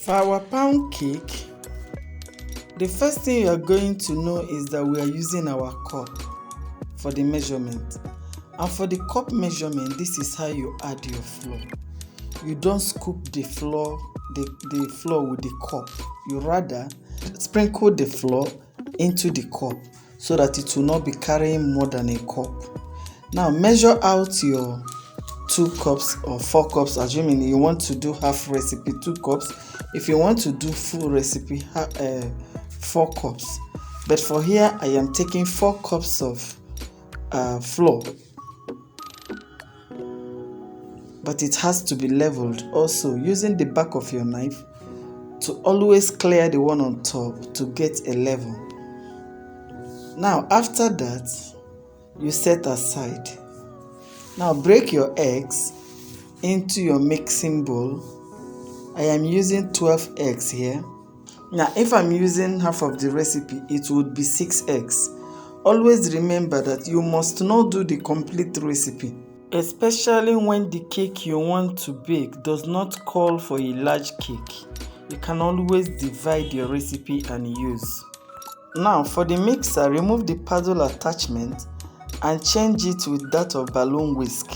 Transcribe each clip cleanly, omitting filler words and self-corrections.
For our pound cake, the first thing you are going to know is that we are using our cup for the measurement. And for the cup measurement, this is how you add your flour. You don't scoop the flour with the cup. You rather sprinkle the flour into the cup so that it will not be carrying more than a cup. Now measure out your 2 cups or 4 cups, assuming you want to do half recipe, 2 cups. If you want to do full recipe, 4 cups. But for here, I am taking 4 cups of flour. But it has to be leveled also, using the back of your knife to always clear the one on top to get a level. Now after that, you set aside. Now break your eggs into your mixing bowl. I am using 12 eggs here. Now if I'm using half of the recipe, it would be 6 eggs. Always remember that you must not do the complete recipe, especially when the cake you want to bake does not call for a large cake. You can always divide your recipe and use. Now for the mixer, remove the paddle attachment and change it with that of balloon whisk,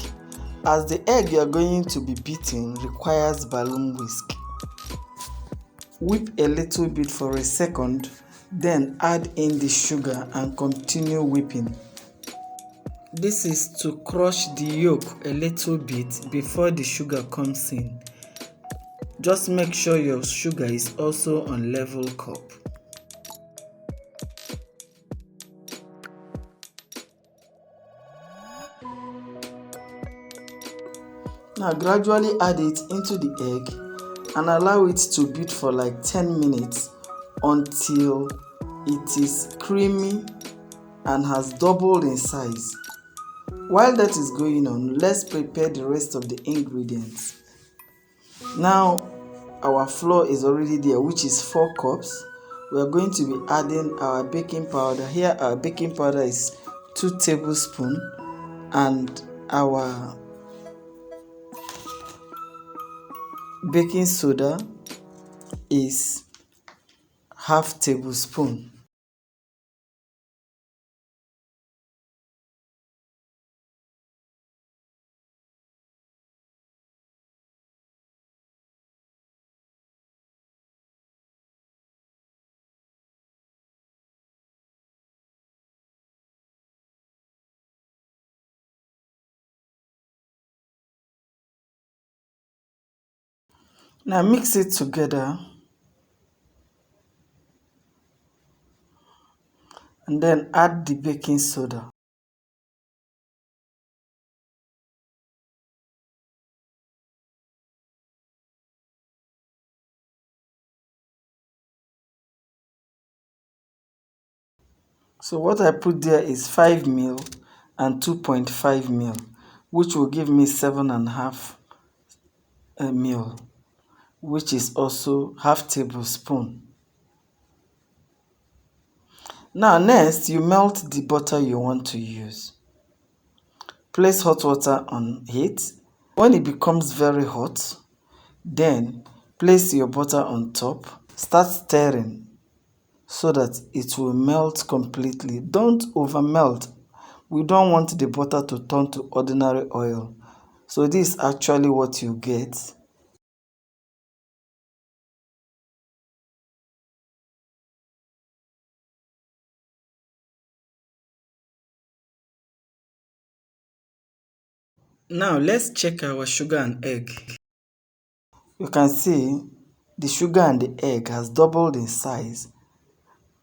as the egg you are going to be beating requires balloon whisk. Whip a little bit for a second, then add in the sugar and continue whipping. This is to crush the yolk a little bit before the sugar comes in. Just make sure your sugar is also on level cup. Now gradually add it into the egg and allow it to beat for like 10 minutes until it is creamy and has doubled in size. While that is going on, let's prepare the rest of the ingredients. Now our flour is already there, which is 4 cups. We are going to be adding our baking powder. Here our baking powder is 2 tablespoons and our baking soda is half tablespoon. Now mix it together and then add the baking soda. So what I put there is 5 ml and 2.5 ml, which will give me 7.5 ml, which is also half tablespoon. Now next, you melt the butter you want to use. Place hot water on heat. When it becomes very hot, then place your butter on top. Start stirring so that it will melt completely. Don't over melt. We don't want the butter to turn to ordinary oil. So this is actually what you get. Now let's check our sugar and egg. You can see the sugar and the egg has doubled in size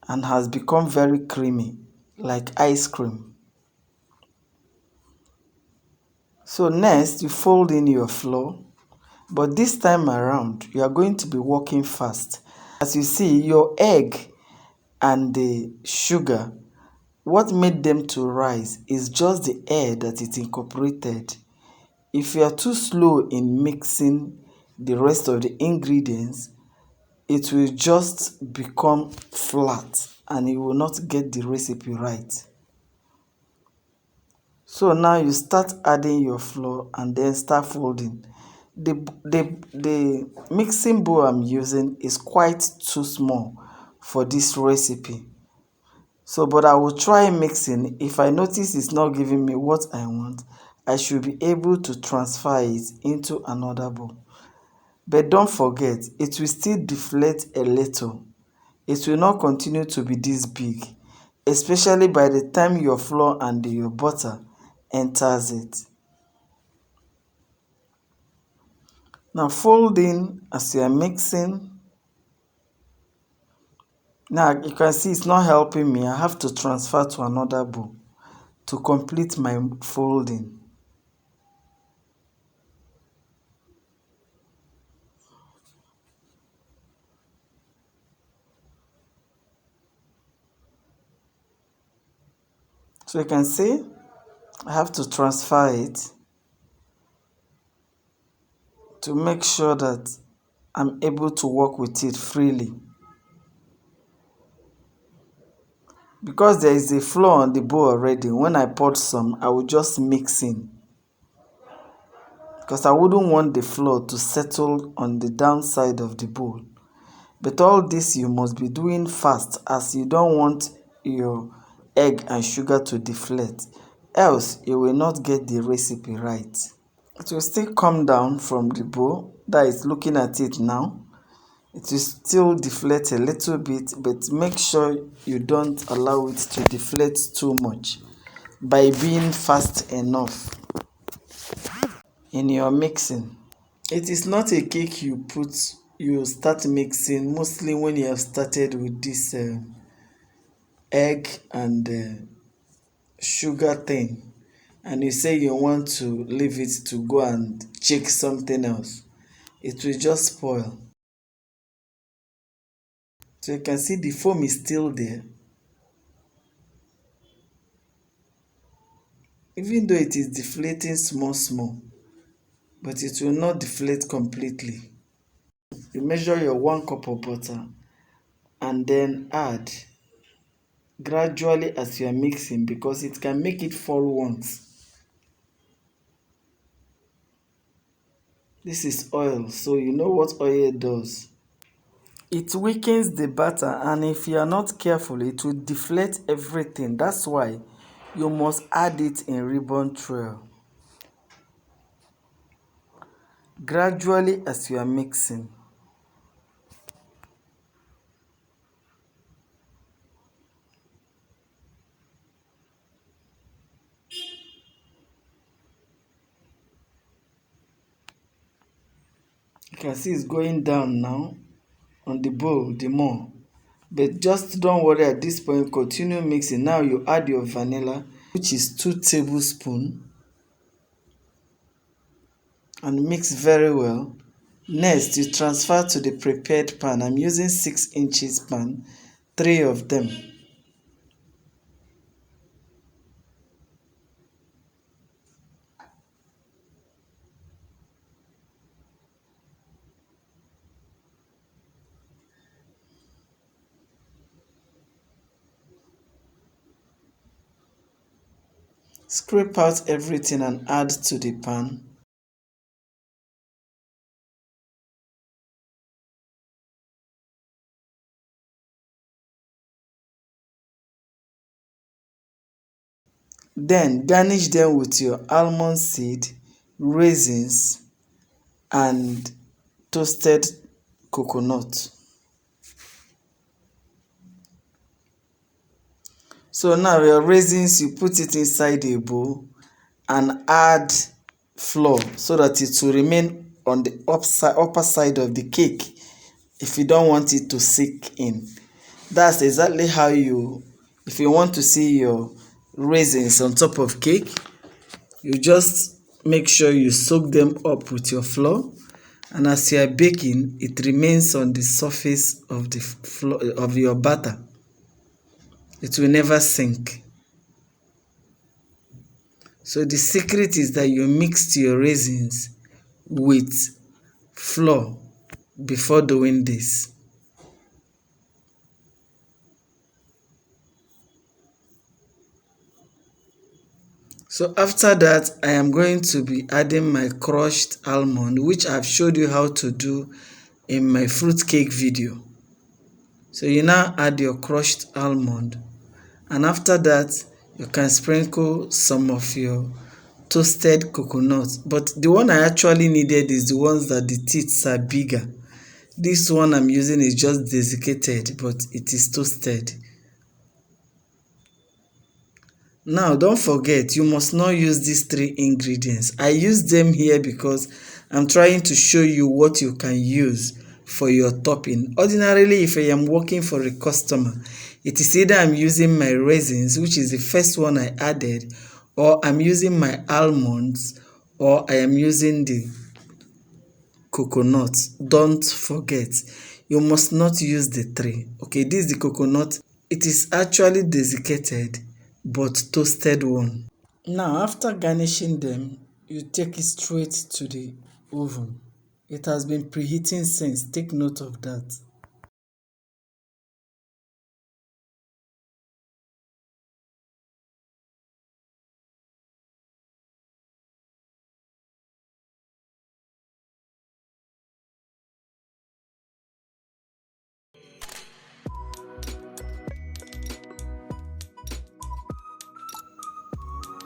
and has become very creamy, like ice cream. So next, you fold in your flour, but this time around, you are going to be working fast. As you see, your egg and the sugar, what made them to rise is just the air that it incorporated. If you are too slow in mixing the rest of the ingredients, it will just become flat and you will not get the recipe right. So now you start adding your flour and then start folding. The mixing bowl I'm using is quite too small for this recipe. So, but I will try mixing. If I notice it's not giving me what I want, I should be able to transfer it into another bowl. But don't forget, it will still deflate a little. It will not continue to be this big, especially by the time your flour and your butter enters it. Now fold in as you are mixing. Now you can see it's not helping me. I have to transfer to another bowl to complete my folding. So you can see I have to transfer it to make sure that I'm able to work with it freely. Because there is a flour on the bowl already, when I poured some, I will just mix in. Because I wouldn't want the flour to settle on the downside of the bowl. But all this you must be doing fast, as you don't want your egg and sugar to deflate. Else you will not get the recipe right. It will still come down from the bowl, that is looking at it now. It will still deflate a little bit, but make sure you don't allow it to deflate too much by being fast enough in your mixing. It is not a cake you start mixing mostly when you have started with this egg and sugar thing, and you say you want to leave it to go and check something else. It will just spoil. So you can see the foam is still there. Even though it is deflating small, but it will not deflate completely. You measure your 1 cup of butter and then add gradually as you are mixing, because it can make it fall once. This is oil, so you know what oil does. It weakens the batter, and if you are not careful, it will deflate everything. That's why you must add it in ribbon trail. Gradually as you are mixing. You can see it's going down now on the bowl the more. But just don't worry at this point, continue mixing. Now you add your vanilla, which is 2 tablespoons, and mix very well. Next, you transfer to the prepared pan. I'm using 6 inches pan, 3 of them. Scrape out everything and add to the pan. Then garnish them with your almond seed, raisins, and toasted coconut. So now your raisins, you put it inside a bowl and add flour so that it will remain on the upper side of the cake if you don't want it to sink in. That's exactly how if you want to see your raisins on top of cake, you just make sure you soak them up with your flour, and as you are baking, it remains on the surface of the flour of your batter. It will never sink. So the secret is that you mix your raisins with flour before doing this. So after that, I am going to be adding my crushed almond, which I've showed you how to do in my fruitcake video. So you now add your crushed almond, and after that you can sprinkle some of your toasted coconut, but the one I actually needed is the ones that the teeth are bigger. This one I'm using is just desiccated, but it is toasted. Now don't forget, you must not use these three ingredients. I use them here because I'm trying to show you what you can use for your topping. Ordinarily, if I am working for a customer, it is either I'm using my raisins, which is the first one I added, or I'm using my almonds, or I am using the coconut. Don't forget, you must not use the three. Okay, this is the coconut. It is actually desiccated but toasted one. Now after garnishing them, you take it straight to the oven. It has been preheating since. Take note of that.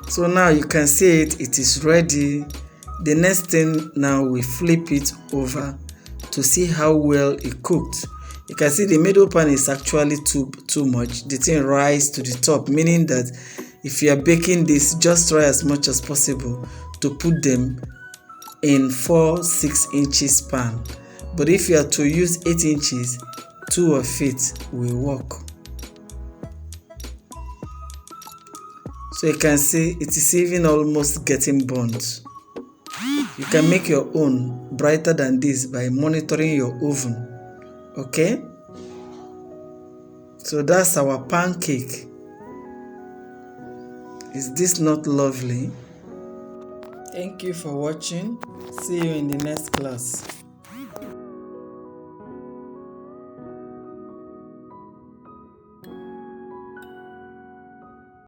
So now you can see it is ready. The next thing now, we flip it over to see how well it cooked. You can see the middle pan is actually too much. The thing rises to the top, meaning that if you are baking this, just try as much as possible to put them in 4-6 inches pan. But if you are to use 8 inches, 2 of it will work. So you can see it is even almost getting burnt. You can make your own brighter than this by monitoring your oven. Okay? So that's our pancake. Is this not lovely? Thank you for watching. See you in the next class.